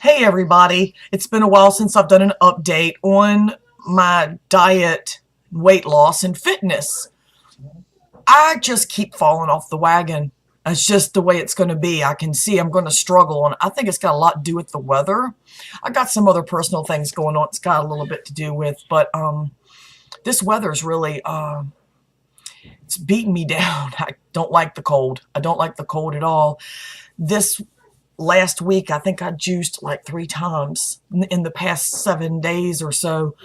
Hey everybody, it's been a while since I've done an update on my diet, weight loss, and fitness. I just keep falling off the wagon. It's just the way it's going to be. I can see I'm going to struggle, and I think it's got a lot to do with the weather. I got some other personal things going on it's got a little bit to do with, but this weather's really, it's beating me down. I don't like the cold. I don't like the cold at all. This last week, I think I juiced like 3 times in the past 7 days or so.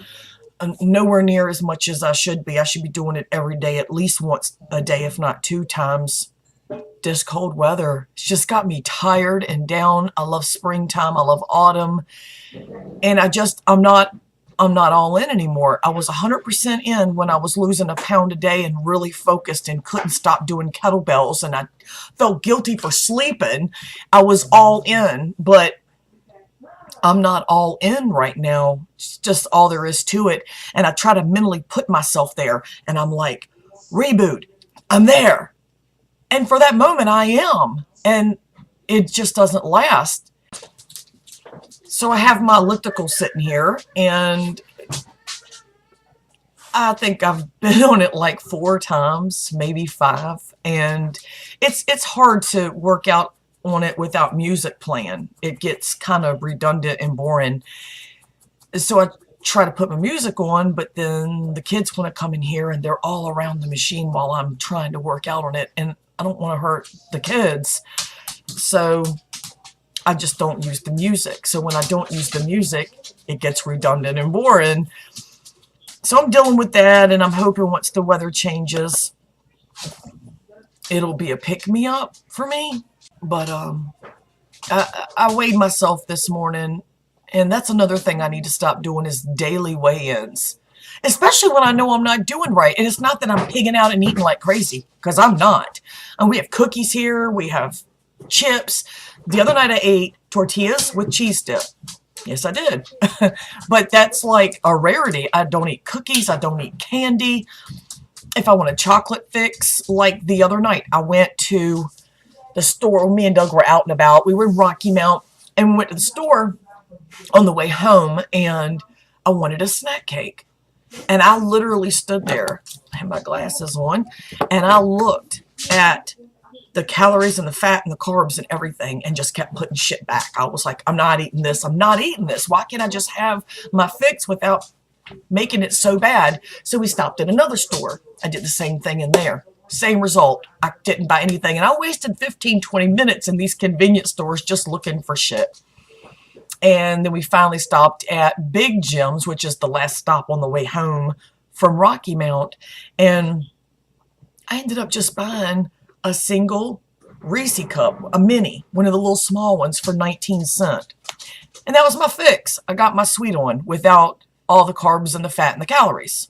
Nowhere near as much as I should be. I should be doing it every day, at least once a day, if not 2 times. This cold weather, it's just got me tired and down. I love springtime. I love autumn. And I'm not all in anymore. I was 100% in when I was losing a pound a day and really focused and couldn't stop doing kettlebells, and I felt guilty for sleeping. I was all in, but I'm not all in right now. It's just all there is to it. And I try to mentally put myself there, and I'm like, reboot. I'm there. And for that moment, I am. And it just doesn't last. So I have my elliptical sitting here, and I think I've been on it like 4 times, maybe 5, and it's hard to work out on it without music playing. It gets kind of redundant and boring. So I try to put my music on, but then the kids want to come in here and they're all around the machine while I'm trying to work out on it, and I don't want to hurt the kids. So I just don't use the music. So when I don't use the music, it gets redundant and boring. So I'm dealing with that, and I'm hoping once the weather changes, it'll be a pick-me-up for me. But I weighed myself this morning, and that's another thing I need to stop doing is daily weigh-ins. Especially when I know I'm not doing right. And it's not that I'm pigging out and eating like crazy, because I'm not. And we have cookies here. We have chips. The other night I ate tortillas with cheese dip. Yes, I did. But that's like a rarity. I don't eat cookies. I don't eat candy. If I want a chocolate fix, like the other night, I went to the store. Me and Doug were out and about. We were in Rocky Mount, and we went to the store on the way home, and I wanted a snack cake. And I literally stood there, I had my glasses on, and I looked at the calories and the fat and the carbs and everything and just kept putting shit back. I was like, I'm not eating this. I'm not eating this. Why can't I just have my fix without making it so bad? So we stopped at another store. I did the same thing in there. Same result. I didn't buy anything. And I wasted 15, 20 minutes in these convenience stores just looking for shit. And then we finally stopped at Big Jim's, which is the last stop on the way home from Rocky Mount. And I ended up just buying a single Reese cup, a mini, one of the little small ones for 19 cents. And that was my fix. I got my sweet on without all the carbs and the fat and the calories.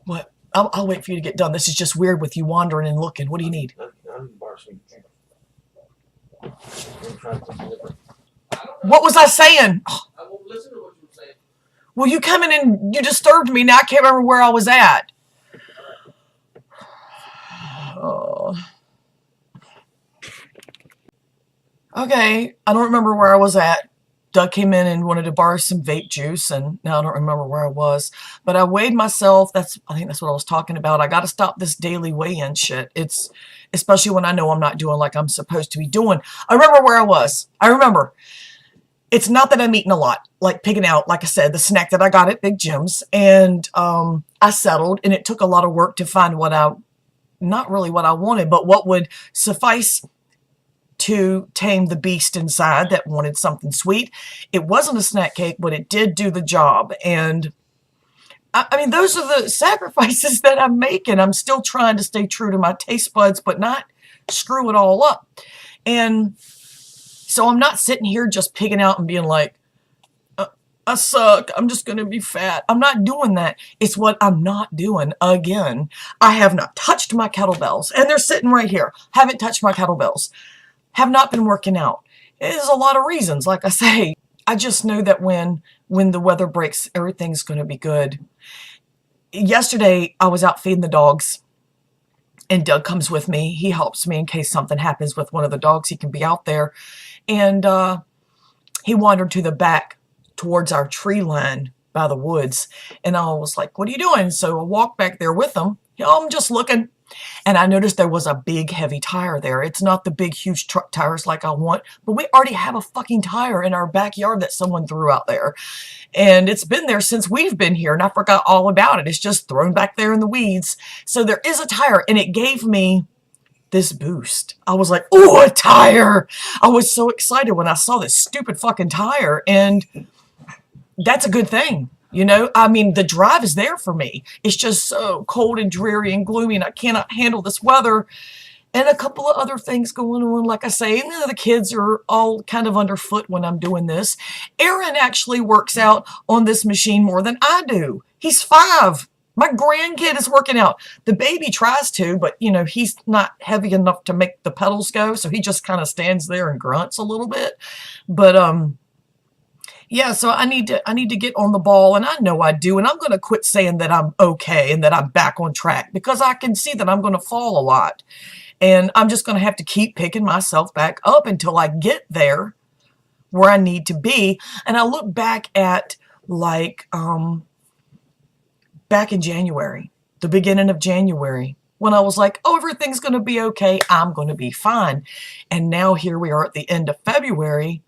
What? I'll wait for you to get done. This is just weird with you wandering and looking. What do you need? What was I saying? I won't listen to what you're saying. Well, you come in and you disturbed me. Now I can't remember where I was at. Oh. Okay, I don't remember where I was at. Doug came in and wanted to borrow some vape juice, and now I don't remember where I was. But I weighed myself. I think that's what I was talking about. I got to stop this daily weigh-in shit. It's especially when I know I'm not doing like I'm supposed to be doing. I remember where I was. I remember. It's not that I'm eating a lot, like pigging out, like I said, the snack that I got at Big Jim's. And I settled, and it took a lot of work to find not really what I wanted, but what would suffice to tame the beast inside that wanted something sweet. It wasn't a snack cake, but it did do the job. And I mean, those are the sacrifices that I'm making. I'm still trying to stay true to my taste buds, but not screw it all up. And so I'm not sitting here just pigging out and being like, I suck. I'm just going to be fat. I'm not doing that. It's what I'm not doing. Again, I have not touched my kettlebells, and they're sitting right here. Haven't touched my kettlebells. Have not been working out. There's a lot of reasons, like I say. I just know that when the weather breaks, everything's going to be good. Yesterday, I was out feeding the dogs, And Doug comes with me. He helps me in case something happens with one of the dogs. He can be out there. And he wandered to the back towards our tree line by the woods. And I was like, what are you doing? So I walked back there with him. I'm just looking. And I noticed there was a big, heavy tire there. It's not the big, huge truck tires like I want, but we already have a fucking tire in our backyard that someone threw out there. And it's been there since we've been here, and I forgot all about it. It's just thrown back there in the weeds. So there is a tire, and it gave me this boost. I was like, oh, a tire. I was so excited when I saw this stupid fucking tire, and that's a good thing. You know, I mean, the drive is there for me. It's just so cold and dreary and gloomy, and I cannot handle this weather. And a couple of other things going on, like I say, and the kids are all kind of underfoot when I'm doing this. Aaron actually works out on this machine more than I do. He's 5. My grandkid is working out. The baby tries to, but, you know, he's not heavy enough to make the pedals go, so he just kind of stands there and grunts a little bit. But, yeah, so I need to get on the ball, and I know I do, and I'm going to quit saying that I'm okay and that I'm back on track, because I can see that I'm going to fall a lot, and I'm just going to have to keep picking myself back up until I get there where I need to be. And I look back at, like, back in January, the beginning of January, when I was like, oh, everything's going to be okay, I'm going to be fine. And now here we are at the end of February.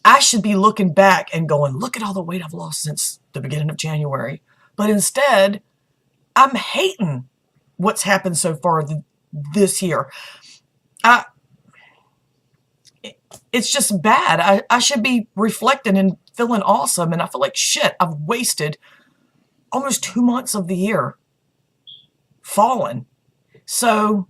I should be looking back and going, look at all the weight I've lost since the beginning of January. But instead, I'm hating what's happened so far this year. It's just bad. I should be reflecting and feeling awesome. And I feel like shit, I've wasted almost 2 months of the year falling. So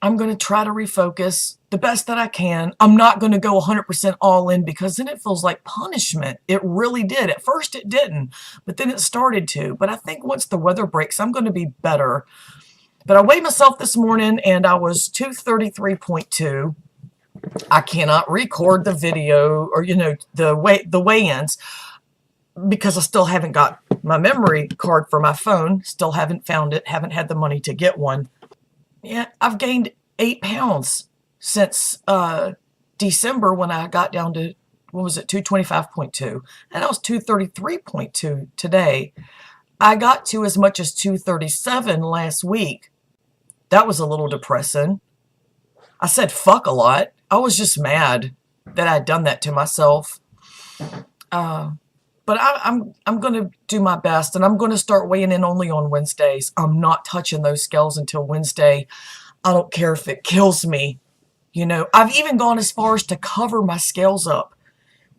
I'm going to try to refocus the best that I can. I'm not going to go 100% all in, because then it feels like punishment. It really did. At first it didn't, but then it started to. But I think once the weather breaks, I'm going to be better. But I weighed myself this morning, and I was 233.2. I cannot record the video or, you know, the weigh-ins, because I still haven't got my memory card for my phone. Still haven't found it. Haven't had the money to get one. Yeah, I've gained 8 pounds since December, when I got down to, what was it, 225.2. And I was 233.2 today. I got to as much as 237 last week. That was a little depressing. I said fuck a lot. I was just mad that I'd done that to myself. But I'm going to do my best, and I'm going to start weighing in only on Wednesdays. I'm not touching those scales until Wednesday. I don't care if it kills me. You know, I've even gone as far as to cover my scales up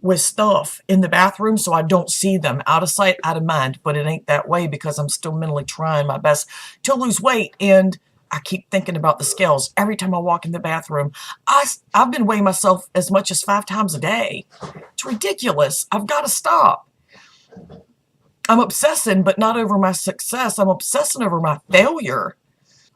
with stuff in the bathroom so I don't see them. Out of sight, out of mind. But it ain't that way, because I'm still mentally trying my best to lose weight. And I keep thinking about the scales every time I walk in the bathroom. I've been weighing myself as much as 5 times a day. It's ridiculous. I've got to stop. I'm obsessing, but not over my success. I'm obsessing over my failure.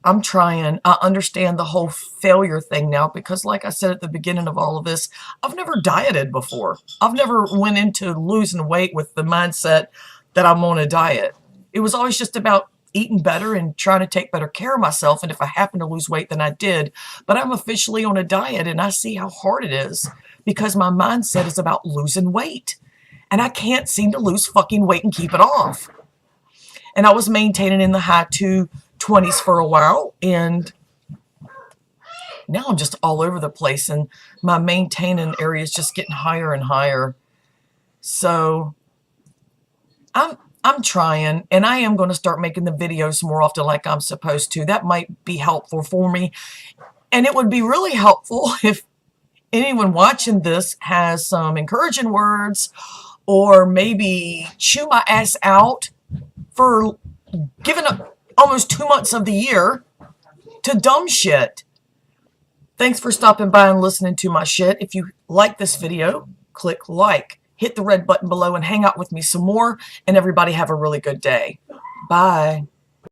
I'm trying. I understand the whole failure thing now, because like I said at the beginning of all of this, I've never dieted before. I've never went into losing weight with the mindset that I'm on a diet. It was always just about eating better and trying to take better care of myself. And if I happen to lose weight, then I did. But I'm officially on a diet, and I see how hard it is, because my mindset is about losing weight. And I can't seem to lose fucking weight and keep it off. And I was maintaining in the high 220s for a while. And now I'm just all over the place. And my maintaining area is just getting higher and higher. So I'm trying. And I am going to start making the videos more often like I'm supposed to. That might be helpful for me. And it would be really helpful if anyone watching this has some encouraging words, or maybe chew my ass out for giving up almost 2 months of the year to dumb shit. Thanks for stopping by and listening to my shit. If you like this video, click like, hit the red button below, and hang out with me some more. And everybody have a really good day. Bye.